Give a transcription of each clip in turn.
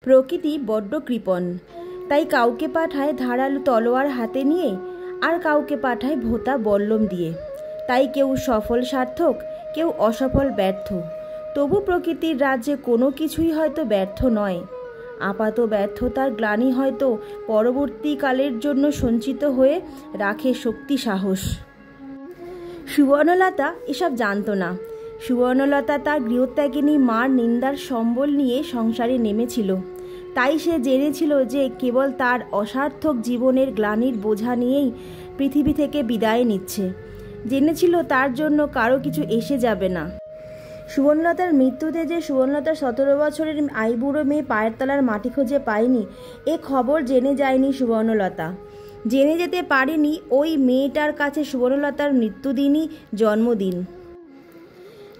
প্রকৃতি বড্ড কৃপণ, তাই কাউকে পাঠায় ধারালো তলোয়ার হাতে নিয়ে, আর কাউকে পাঠায় ভোঁতা বল্লম দিয়ে। তাই কেউ সফল সার্থক, কেউ অসফল ব্যর্থ। তবু প্রকৃতির রাজ্যে কোনো কিছুই হয়তো ব্যর্থ নয়। আপাত ব্যর্থতার গ্লানি হয়তো পরবর্তীকালের জন্য সঞ্চিত হয়ে রাখে শক্তি সাহস। সুবর্ণলতা এসব জানত না। সুবর্ণলতা তার গৃহত্যাগিনী মার নিন্দার সম্বল নিয়ে সংসারে নেমেছিল। তাই সে জেনেছিল যে কেবল তার অসার্থক জীবনের গ্লানির বোঝা নিয়েই পৃথিবী থেকে বিদায় নিচ্ছে। জেনেছিল তার জন্য কারো কিছু এসে যাবে না। সুবর্ণলতার মৃত্যুতে যে সুবর্ণলতার 17 বছরের আইবুড়ো মেয়ে পায়ের তলার মাটি খুঁজে পায়নি, এ খবর জেনে যায়নি সুবর্ণলতা। জেনে যেতে পারেনি ওই মেয়েটার কাছে সুবর্ণলতার মৃত্যুদিনই জন্মদিন।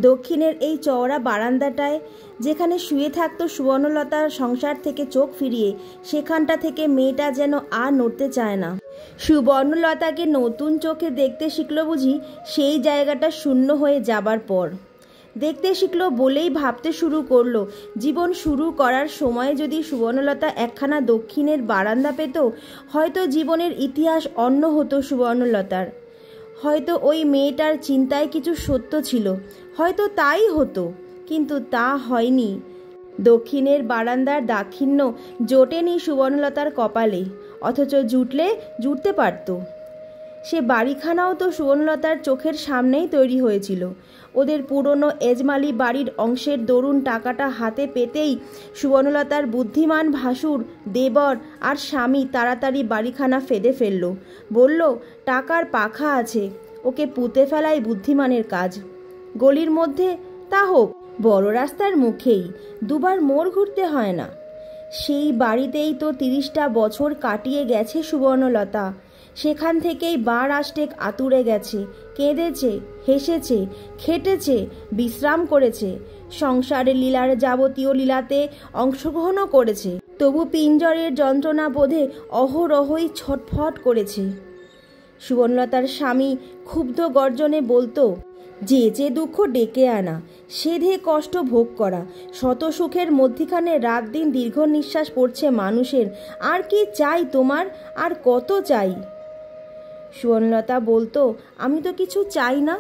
দক্ষিণের এই চওড়া বারান্দাটায় যেখানে শুয়ে থাকতো সুবর্ণলতার সংসার থেকে চোখ ফিরিয়ে, সেখানটা থেকে মেয়েটা যেন আর নড়তে চায় না। সুবর্ণলতাকে নতুন চোখে দেখতে শিখল বুঝি সেই জায়গাটা শূন্য হয়ে যাবার পর। দেখতে শিখল বলেই ভাবতে শুরু করলো, জীবন শুরু করার সময়ে যদি সুবর্ণলতা একখানা দক্ষিণের বারান্দা পেত, হয়তো জীবনের ইতিহাস অন্য হতো সুবর্ণলতার। হয়তো ওই মেয়েটার চিন্তায় কিছু সত্য ছিল, হয়তো তাই হতো, কিন্তু তা হয়নি। দক্ষিণের বারান্দার দাক্ষিণ্য জোটেনি সুবর্ণলতার কপালে, অথচ জুটতে পারত। সে বাড়িখানাও তো সুবর্ণলতার চোখের সামনেই তৈরি হয়েছিল। ওদের পুরনো এজমালি বাড়ির অংশের দরুন টাকাটা হাতে পেতেই সুবর্ণলতার বুদ্ধিমান ভাসুর, দেবর আর স্বামী তাড়াতাড়ি বাড়িখানা ফেদে ফেলল। বলল, টাকার পাখা আছে, ওকে পুঁতে ফেলাই বুদ্ধিমানের কাজ। গলির মধ্যে তা হোক, বড় রাস্তার মুখেই, দুবার মোড় ঘুরতে হয় না। সেই বাড়িতেই তো 30টা বছর কাটিয়ে গেছে সুবর্ণলতা। সেখান থেকেই বার আষ্টেক আতুরে গেছে, কেঁদেছে, হেসেছে, খেটেছে, বিশ্রাম করেছে, সংসারের লীলার যাবতীয় লীলাতে অংশগ্রহণও করেছে। তবু পিঞ্জরের যন্ত্রণা বোধে অহরহই ছটফট করেছে। সুবর্ণলতার স্বামী ক্ষুব্ধ গর্জনে বলতো, যে দুঃখ ডেকে আনা, সেধে কষ্ট ভোগ করা, শত সুখের মধ্যিখানে রাত দিন দীর্ঘ নিঃশ্বাস পড়ছে মানুষের। আর কি চাই তোমার, আর কত চাই? সুবর্ণলতা বলতো, আমি তো কিছু চাই না।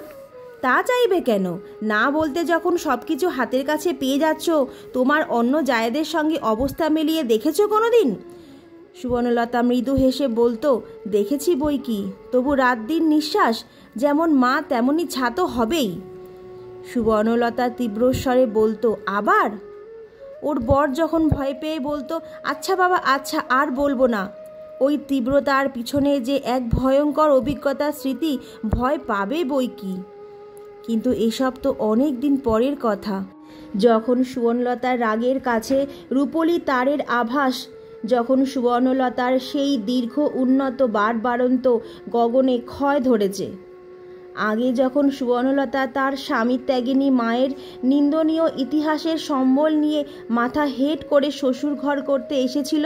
তা চাইবে কেন? না বলতে যখন সব কিছু হাতের কাছে পেয়ে যাচ্ছ, তোমার অন্য জায়েদের সঙ্গে অবস্থা মিলিয়ে দেখেছ কোনো দিন? সুবর্ণলতা মৃদু হেসে বলতো, দেখেছি বই কি, তবু রাত দিন নিঃশ্বাস, যেমন মা তেমনই ছাতো হবেই। সুবর্ণলতা তীব্রস্বরে বলতো, আবার? ওর বর যখন ভয় পেয়ে বলতো, আচ্ছা বাবা আচ্ছা, আর বলবো না। ওই তীব্রতার পিছনে যে এক ভয়ঙ্কর অভিজ্ঞতার স্মৃতি, ভয় পাবে বই কি। কিন্তু এসব তো অনেক দিন পরের কথা, যখন সুবর্ণলতার রাগের কাছে রূপলি তারের আভাস, যখন সুবর্ণলতার সেই দীর্ঘ উন্নত বাড়ন্ত গগনে ক্ষয় ধরেছে। আগে যখন সুবর্ণলতা তার স্বামী ত্যাগিনী মায়ের নিন্দনীয় ইতিহাসের সম্বল নিয়ে মাথা হেঁট করে শ্বশুর ঘর করতে এসেছিল,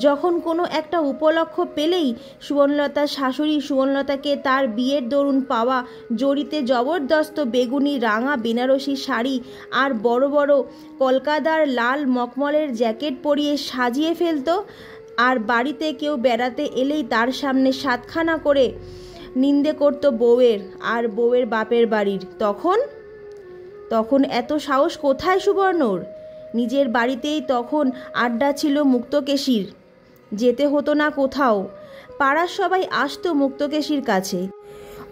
যখন কোনো একটা উপলক্ষ পেলেই সুবর্ণলতার শাশুড়ি সুবর্ণলতাকে তার বিয়ের দরুন পাওয়া জড়িতে জবরদস্ত বেগুনি রাঙা বেনারসি শাড়ি আর বড় বড় কলকাতার লাল মখমলের জ্যাকেট পরিয়ে সাজিয়ে ফেলত, আর বাড়িতে কেউ বেড়াতে এলেই তার সামনে 7খানা করে নিন্দে করত বউয়ের আর বউয়ের বাপের বাড়ির, তখন এত সাহস কোথায় সুবর্ণর? নিজের বাড়িতেই তখন আড্ডা ছিল মুক্তকেশীর, যেতে হতো না কোথাও। পাড়ার সবাই আসতো মুক্তকেশীর কাছে।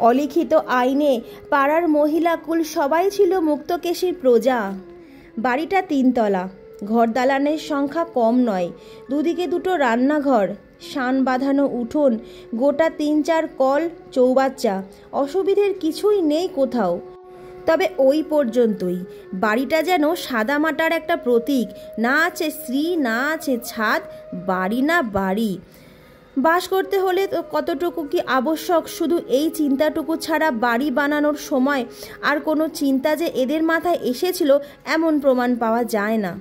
অলিখিত আইনে পাড়ার মহিলাকুল সবাই ছিল মুক্তকেশীর প্রজা। বাড়িটা 3 তলা, ঘর দালানের সংখ্যা কম নয়, দুদিকে 2টো রান্নাঘর, শান বাঁধানো উঠোন, গোটা 3-4 কল, চৌবাচ্চা, অসুবিধের কিছুই নেই কোথাও। তবে ওই পর্যন্তই। বাড়িটা যেন সাদামাটার একটা প্রতীক, না আছে শ্রী, না আছে ছাদ, বাড়ি না বাড়ি। বাস করতে হলে তো কতটুকু কি আবশ্যক, শুধু এই চিন্তাটুকু ছাড়া বাড়ি বানানোর সময় আর কোনো চিন্তা যে এদের মাথায় এসেছিল এমন প্রমাণ পাওয়া যায় না।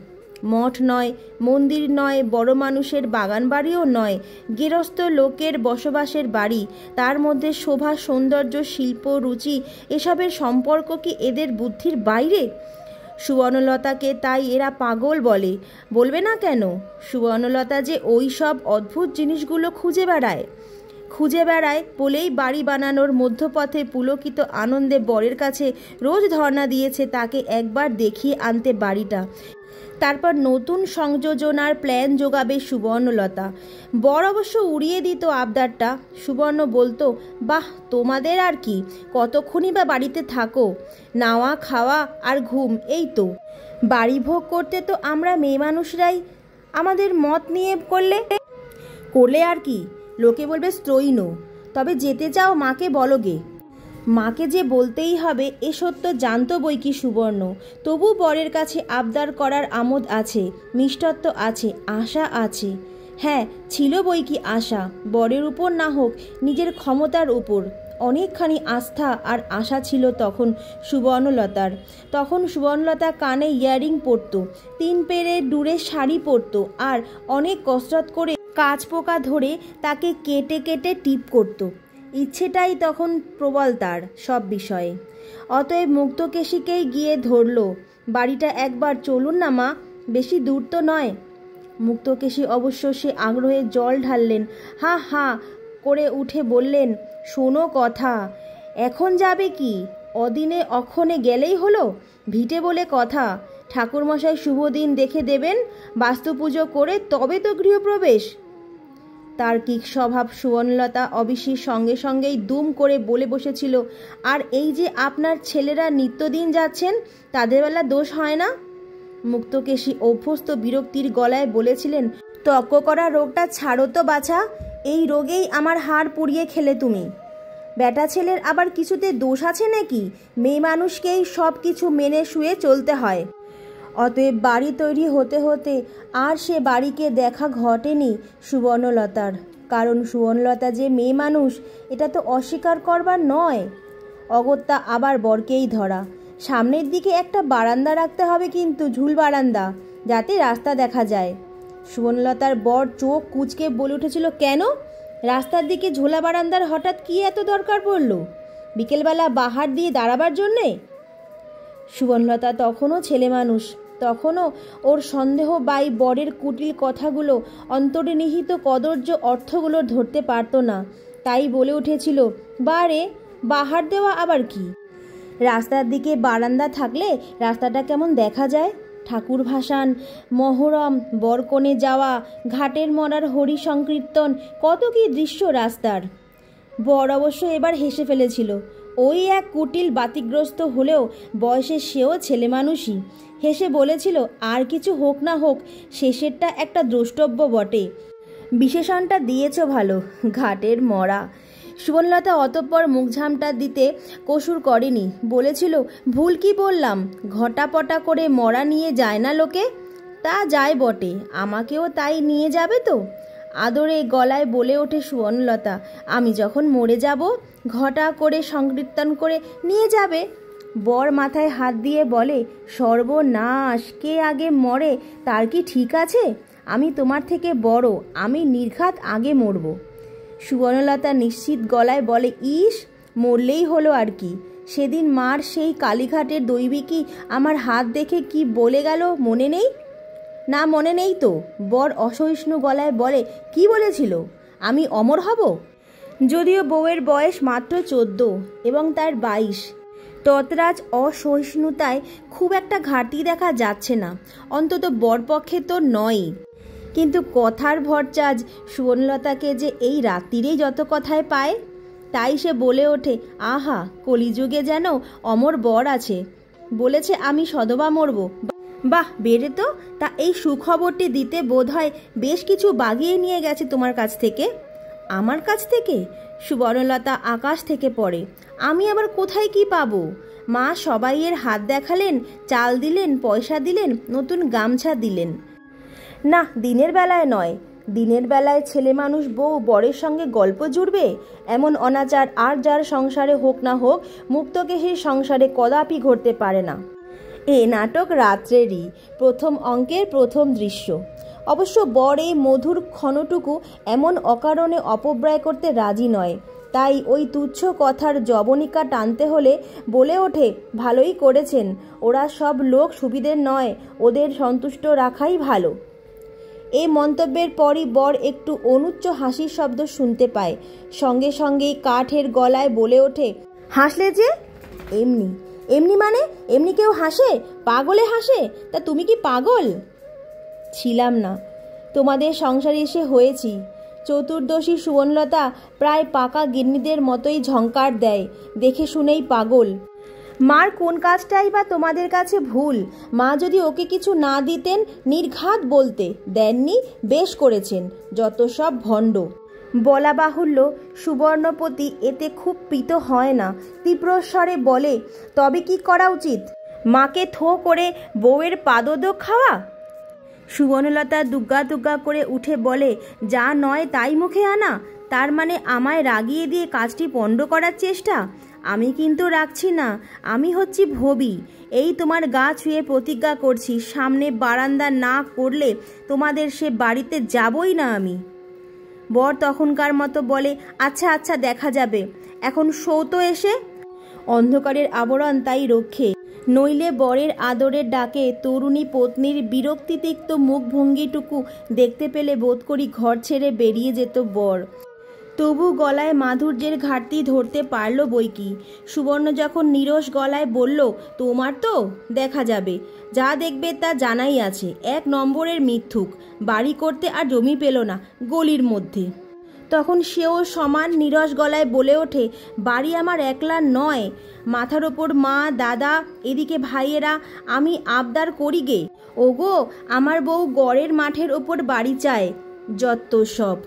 মঠ নয়, মন্দির নয়, বড় মানুষের বাগান বাড়িও নয়, গেরস্থ লোকের বসবাসের বাড়ি। তার মধ্যে শোভা, সৌন্দর্য, শিল্প, রুচি, এসবের সম্পর্ক কি এদের বুদ্ধির বাইরে? সুবর্ণলতাকে তাই এরা পাগল বলে। বলবে না কেন? সুবর্ণলতা যে ওই সব অদ্ভুত জিনিসগুলো খুঁজে বেড়ায় বলেই বাড়ি বানানোর মধ্যপথে পুলকিত আনন্দে বরের কাছে রোজ ধর্ণা দিয়েছে তাকে একবার দেখিয়ে আনতে বাড়িটা। তারপর নতুন সংযোজনার প্ল্যান জোগাবে সুবর্ণলতা। বর অবশ্য উড়িয়ে দিত আবদারটা। সুবর্ণ বলতো, বাহ, তোমাদের আর কি, কতক্ষণই বা বাড়িতে থাকো, নাওয়া খাওয়া আর ঘুম, এই তো। বাড়ি ভোগ করতে তো আমরা মেয়ে মানুষরাই আমাদের মত নিয়ে করলে আর কি, লোকে বলবে স্ত্রৈণ। তবে যেতে চাও মাকে বলগে। মাকে যে বলতেই হবে এ সত্য জানতো বই কি সুবর্ণ। তবু বরের কাছে আবদার করার আমোদ আছে, মিষ্টত্ব আছে, আশা আছে। হ্যাঁ, ছিল বই কি আশা, বরের উপর না হোক নিজের ক্ষমতার উপর। অনেকখানি আস্থা আর আশা ছিল তখন সুবর্ণলতার। তখন সুবর্ণলতা কানে ইয়ারিং পরত, 3 পেরে ডুরে শাড়ি পরত, আর অনেক কসরত করে কাঁচ পোকা ধরে তাকে কেটে কেটে টিপ করত। ইচ্ছেটাই তখন প্রবল তার সব বিষয়ে। অতএব মুক্তকেশীকেই গিয়ে ধরল, বাড়িটা একবার চলুন না মা, বেশি দূর তো নয়। মুক্তকেশী অবশ্য সে আগ্রহে জল ঢাললেন, হা হা করে উঠে বললেন, শোনো কথা, এখন যাবে কি, অদিনে অক্ষণে গেলেই হলো, ভিটে বলে কথা। ঠাকুরমশাই শুভ দিন দেখে দেবেন, বাস্তু পুজো করে তবে তো গৃহপ্রবেশ। তার্কিক স্বভাব সুবর্ণলতা অবিশ্বাসের সঙ্গে সঙ্গেই দুম করে বলে বসেছিল, আর এই যে আপনার ছেলেরা নিত্যদিন যাচ্ছেন, তাদের বেলা দোষ হয় না? মুক্তকেশী অভ্যস্ত বিরক্তির গলায় বলেছিলেন, তর্ক করা রোগটা ছাড়ো তো বাছা, এই রোগেই আমার হাড় পুড়িয়ে খেলে তুমি। বেটা ছেলের আবার কিছুতে দোষ আছে নাকি? মেয়ে মানুষকেই সব কিছু মেনে শুয়ে চলতে হয়। অতএব বাড়ি তৈরি হতে হতে আর সে বাড়িকে দেখা ঘটেনি সুবর্ণলতার। কারণ সুবর্ণলতা যে মেয়ে মানুষ এটা তো অস্বীকার করবার নয়। অগত্যা আবার বরকেই ধরা। সামনের দিকে একটা বারান্দা রাখতে হবে, কিন্তু ঝুল বারান্দা, যাতে রাস্তা দেখা যায়। সুবর্ণলতার বর চোখ কুঁচকে বলে উঠেছিল, কেন? রাস্তার দিকে ঝোলা বারান্দার হঠাৎ কি এত দরকার পড়ল? বিকেলবেলা বাহার দিয়ে দাঁড়াবার জন্যে? সুবর্ণলতা তখনও ছেলে মানুষ, তখনও ওর সন্দেহ বাই বরের কুটিল কথাগুলো, অন্তরে নিহিত কদর্য অর্থগুলো ধরতে পারত না। তাই বলে উঠেছিল, বারে, বাহার দেওয়া আবার কি? রাস্তার দিকে বারান্দা থাকলে রাস্তাটা কেমন দেখা যায়। ঠাকুর ভাসান, মহরম, বরকনে যাওয়া, ঘাটের মরার হরি সংকীর্তন, কত কি দৃশ্য রাস্তার। বর অবশ্য এবার হেসে ফেলেছিল। ওই এক কুটিল বাতিগ্রস্ত হলেও বয়সে সেও ছেলে মানুষই। হেসে বলেছিল, আর কিছু হোক না হোক শেষেরটা একটা দ্রষ্টব্য বটে। বিশেষণটা দিয়েছ ভালো, ঘাটের মরা। সুবর্ণলতা অতঃপর মুখঝামটা দিতে কসুর করেনি। বলেছিল, ভুল কি বললাম, ঘটাপটা করে মরা নিয়ে যায় না লোকে? তা যায় বটে, আমাকেও তাই নিয়ে যাবে তো? আদরে গলায় বলে ওঠে সুবর্ণলতা, আমি যখন মরে যাব ঘটা করে সংকীর্তন করে নিয়ে যাবে। বর মাথায় হাত দিয়ে বলে, সর্বনাশ, কে আগে মরে তার কি ঠিক আছে? আমি তোমার থেকে বড়, আমি নির্ঘাত আগে মরব। সুবর্ণলতা নিশ্চিত গলায় বলে, ইস, মরলেই হলো আর কি। সেদিন মার সেই কালীঘাটের দৈবিকী আমার হাত দেখে কি বলে গেল মনে নেই? না, মনে নেই তো। বর অসহিষ্ণু গলায় বলে, কি বলেছিল? আমি অমর হব? যদিও বউয়ের বয়স মাত্র 14 এবং তার 22। তৎরাজ অসহিষ্ণুতায় খুব একটা ঘাটতি দেখা যাচ্ছে না, অন্তত বরপক্ষে তো নয়ই। কিন্তু কথার ভরচাজ সুবর্ণলতাকে যে এই রাত্রিরেই যত কথায় পায়। তাই সে বলে ওঠে, আহা, কলিযুগে যেন অমর বর আছে। বলেছে আমি সদবা মরব। বাহ, বেড়ে তো। তা এই সুখবরটি দিতে বোধ হয় বেশ কিছু বাগিয়ে নিয়ে গেছে তোমার কাছ থেকে। আমার কাছ থেকে? সুবর্ণলতা আকাশ থেকে পড়ে। আমি আবার কোথায় কি পাবো? মা সবাইয়ের হাত দেখালেন, চাল দিলেন, পয়সা দিলেন, নতুন গামছা দিলেন। না, দিনের বেলায় নয়। দিনের বেলায় ছেলে মানুষ বউ বরের সঙ্গে গল্প জুড়বে, এমন অনাচার আর যার সংসারে হোক না হোক, মুক্তকেশীর সংসারে কদাপি ঘটতে পারে না। এ নাটক রাত্রেরই প্রথম অঙ্কের প্রথম দৃশ্য। অবশ্য বর এই মধুর ক্ষণটুকু এমন অকারণে অপব্যয় করতে রাজি নয়। তাই ওই তুচ্ছ কথার জবনিকা টানতে হলে বলে ওঠে, ভালোই করেছেন, ওরা সব লোক সুবিধের নয়, ওদের সন্তুষ্ট রাখাই ভালো। এই মন্তব্যের পরই বর একটু অনুচ্চ হাসির শব্দ শুনতে পায়। সঙ্গে সঙ্গেই কাঠের গলায় বলে ওঠে, হাসলে যে? এমনি। এমনি মানে? এমনি কেউ হাসে? পাগলে হাসে? তা তুমি কি পাগল? ছিলাম না, তোমাদের সংসারে এসে হয়েছি। চতুর্দশী সুবর্ণলতা প্রায় পাকা গিন্নিদের মতোই ঝংকার দেয়, দেখে শুনেই পাগল। মার কোন কাজটাই বা তোমাদের কাছে ভুল? মা যদি ওকে কিছু না দিতেন নির্ঘাত বলতে, দেননি, বেশ করেছেন, যত সব ভণ্ড। বলা বাহুল্য, সুবর্ণপতি এতে খুব প্রীত হয় না। তীব্রস্বরে বলে, তবে কি করা উচিত? মাকে থো করে বউয়ের পাদোদক খাওয়া? সুবর্ণলতা দুগ্গা দুগ্গা করে উঠে বলে, যা নয় তাই মুখে আনা? তার মানে আমায় রাগিয়ে দিয়ে কাজটি পণ্ড করার চেষ্টা? আমি কিন্তু রাখছি না, আমি হচ্ছি ভবি। এই তোমার গা ছুঁয়ে প্রতিজ্ঞা করছি, সামনে বারান্দা না করলে তোমাদের সে বাড়িতে যাবই না আমি। বর তখনকার মতো বলে, আচ্ছা আচ্ছা, দেখা যাবে, এখন সৌত এসে। অন্ধকারের আবরণ তাই রক্ষে, নইলে বরের আদরের ডাকে তরুণী পত্নীর বিরক্তিতিক্ত মুখভঙ্গিটুকু দেখতে পেলে বোধ করি ঘর ছেড়ে বেরিয়ে যেত বর। তবু গলায় মাধুর্যের ঘাটতি ধরতে পারল বই কি। সুবর্ণ যখন নিরস গলায় বলল, তোমার তো দেখা যাবে, যা দেখবে তা জানাই আছে, 1 নম্বরের মিথ্যুক, বাড়ি করতে আর জমি পেল না গলির মধ্যে, তখন সেও সমান নিরস গলায় বলে ওঠে, বাড়ি আমার একলা নয়, মাথার ওপর মা, দাদা, এদিকে ভাইয়েরা, আমি আবদার করি গে, ওগো আমার বউ গড়ের মাঠের ওপর বাড়ি চায়। যত সব।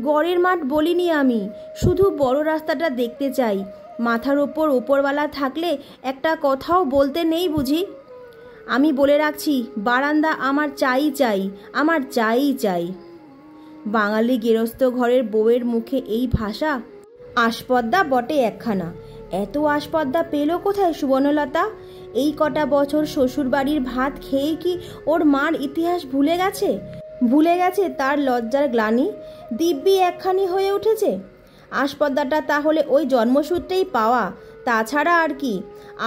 গড়ের মাঠ বলিনি আমি, শুধু বড় রাস্তাটা দেখতে চাই। মাথার ওপর ওপরওয়ালা থাকলে একটা কথাও বলতে নেই বুঝি? আমি বলে রাখছি, বারান্দা আমার চাই চাই, আমার চাই চাই। বাঙালি গেরস্থ ঘরের বউয়ের মুখে এই ভাষা? আসপদ্দা বটে একখানা। এত আসপদ্দা পেল কোথায় সুবর্ণলতা? এই কটা বছর শ্বশুরবাড়ির ভাত খেয়েই কি ওর মার ইতিহাস ভুলে গেছে? ভুলে গেছে তার লজ্জার গ্লানি? দিব্যি একখানি হয়ে উঠেছে। আসপদ্দাটা তাহলে ওই জন্মসূত্রেই পাওয়া, তাছাড়া আর কি?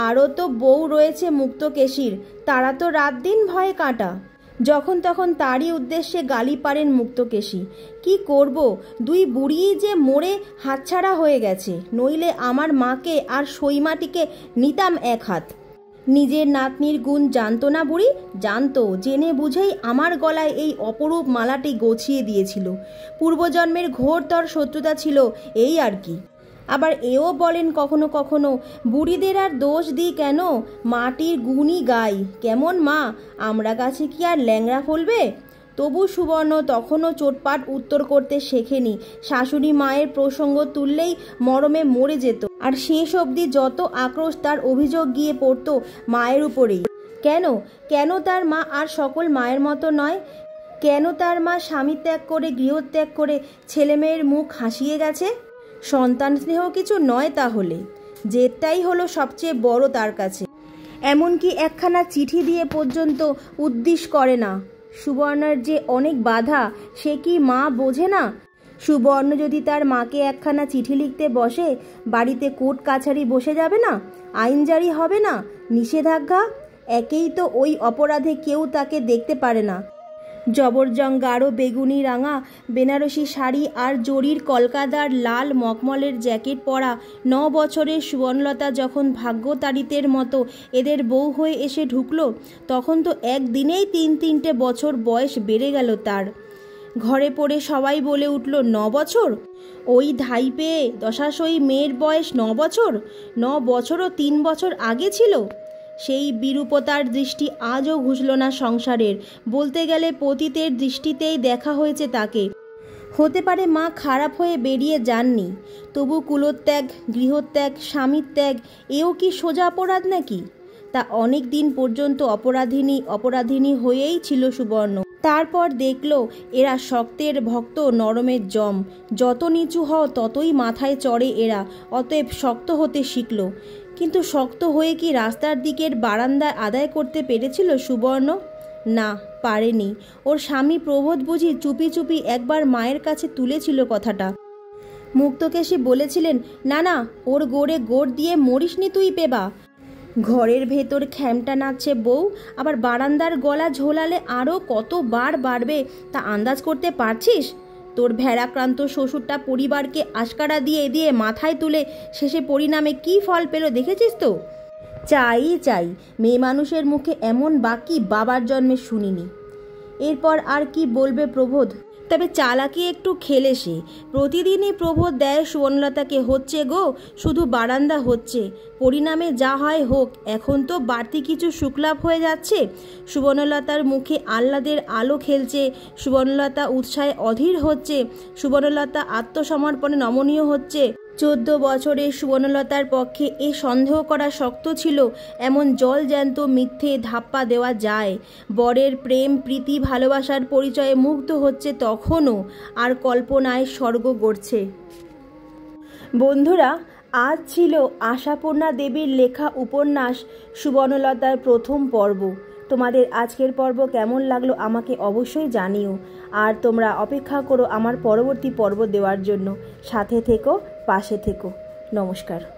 আরও তো বউ রয়েছে মুক্তকেশীর, তারা তো রাত দিন ভয়ে কাঁটা। যখন তখন তারই উদ্দেশ্যে গালি পারেন মুক্তকেশী। কি করব, 2 বুড়িই যে মরে হাতছাড়া হয়ে গেছে, নইলে আমার মাকে আর সইমাটিকে নিতাম 1 হাত। নিজের নাতনির গুণ জানতো না বুড়ি? জানতো, জেনে বুঝেই আমার গলায় এই অপরূপ মালাটি গছিয়ে দিয়েছিল। পূর্বজন্মের ঘোরতর শত্রুতা ছিল, এই আর কি। আবার এও বলেন কখনো কখনো, বুড়িদের আর দোষ দিই কেন, মাটির গুণই গাই। কেমন মা, আমরা গাছে কি আর ল্যাংড়া ফলবে? তবু সুবর্ণ তখনও চোটপাট উত্তর করতে শেখেনি। শাশুড়ি মায়ের প্রসঙ্গ তুললেই মরমে মরে যেত, আর শেষ অবধি যত আক্রোশ তার অভিযোগ গিয়ে পড়তো মায়ের উপরেই। কেন কেন তার মা আর সকল মায়ের মতো নয়? কেন তার মা স্বামী ত্যাগ করে, গৃহত্যাগ করে ছেলেমেয়ের মুখ হাসিয়ে গেছে? সন্তান স্নেহ কিছু নয় তাহলে? জেদটাই হলো সবচেয়ে বড় তার কাছে। এমনকি একখানা চিঠি দিয়ে পর্যন্ত উদ্দেশ করে না। সুবর্ণার যে অনেক বাধা, সে কি মা বোঝে না? সুবর্ণ যদি তার মাকে একখানা চিঠি লিখতে বসে, বাড়িতে কোর্ট কাছারি বসে যাবে না? আইন জারি হবে না? নিষেধাজ্ঞা? একেই তো ওই অপরাধে কেউ তাকে দেখতে পারে না। জবরজং গাঢ় বেগুনি রাঙা বেনারসি শাড়ি আর জরির কলকাতার লাল মখমলের জ্যাকেট পরা 9 বছরের সুবর্ণলতা যখন ভাগ্যতাড়িতের মতো এদের বউ হয়ে এসে ঢুকলো, তখন তো একদিনেই 3-3টে বছর বয়স বেড়ে গেল তার। ঘরে পড়ে সবাই বলে উঠল, 9 বছর? ওই ধাই পেয়ে দশাশয়ী মেয়ের বয়স 9 বছর? 9 বছরও 3 বছর আগে ছিল। সেই বিরূপতার দৃষ্টি আজও ঘুষল না সংসারের। বলতে গেলে পতিতের দৃষ্টিতেই দেখা হয়েছে তাকে। হতে পারে মা খারাপ হয়ে বেরিয়ে যাননি, তবু কুলত্যাগ, গৃহত্যাগ, স্বামীর ত্যাগ, এও কি সোজা অপরাধ নাকি? তা অনেক দিন পর্যন্ত অপরাধিনী হয়েই ছিল সুবর্ণ। তারপর দেখল এরা শক্তের ভক্ত, নরমের জম। যত নিচু হও ততই মাথায় চড়ে এরা, অতএব শক্ত হতে শিখল। কিন্তু শক্ত হয়ে কি রাস্তার দিকের বারান্দায় আদায় করতে পেরেছিল সুবর্ণ? না, পারেনি। ওর স্বামী প্রবোধ বুঝি চুপি চুপি একবার মায়ের কাছে তুলেছিল কথাটা। মুক্তকেশী বলেছিলেন, না না, ওর গোড়ে গোড় দিয়ে মরিসনি তুই পেবা। ঘরের ভেতর খ্যামটা নাচছে বউ, আবার বারান্দার গলা ঝোলালে আরও কতবার বাড়বে তা আন্দাজ করতে পারছিস? তোর ভেড়াক্রান্ত শ্বশুরটা পরিবারকে আশকারা দিয়ে দিয়ে মাথায় তুলে শেষে পরিণামে কি ফল পেল দেখেছিস তো? চাই মেয়ে মানুষের মুখে এমন বাকি বাবার জন্মে শুনিনি। এরপর আর কি বলবে প্রবোধ? তবে চালাকি একটু খেলে সে। প্রতিদিনই প্রবোধ দেয় সুবর্ণলতাকে, হচ্ছে গো, শুধু বারান্দা হচ্ছে, পরিণামে যা হয় হোক, এখন তো বাড়তি কিছু সুখলাভ হয়ে যাচ্ছে। সুবর্ণলতার মুখে আহ্লাদের আলো খেলছে, সুবর্ণলতা উৎসাহে অধীর হচ্ছে, সুবর্ণলতা আত্মসমর্পণে নমনীয় হচ্ছে। 14 বছরের সুবর্ণলতার পক্ষে এ সন্দেহ করা শক্ত ছিল এমন জলজ্যান্ত মিথ্যে ধাপ্পা দেওয়া যায়। বরের প্রেম প্রীতি ভালোবাসার পরিচয়ে মুগ্ধ হচ্ছে তখনও, আর কল্পনায় স্বর্গ গড়ছে। বন্ধুরা, আজ ছিল আশাপূর্ণা দেবীর লেখা উপন্যাস সুবর্ণলতার প্রথম পর্ব। তোমাদের আজকের পর্ব কেমন লাগলো আমাকে অবশ্যই জানিও। আর তোমরা অপেক্ষা করো আমার পরবর্তী পর্ব দেওয়ার জন্য। সাথে থেকো, পাশে থেকো। নমস্কার।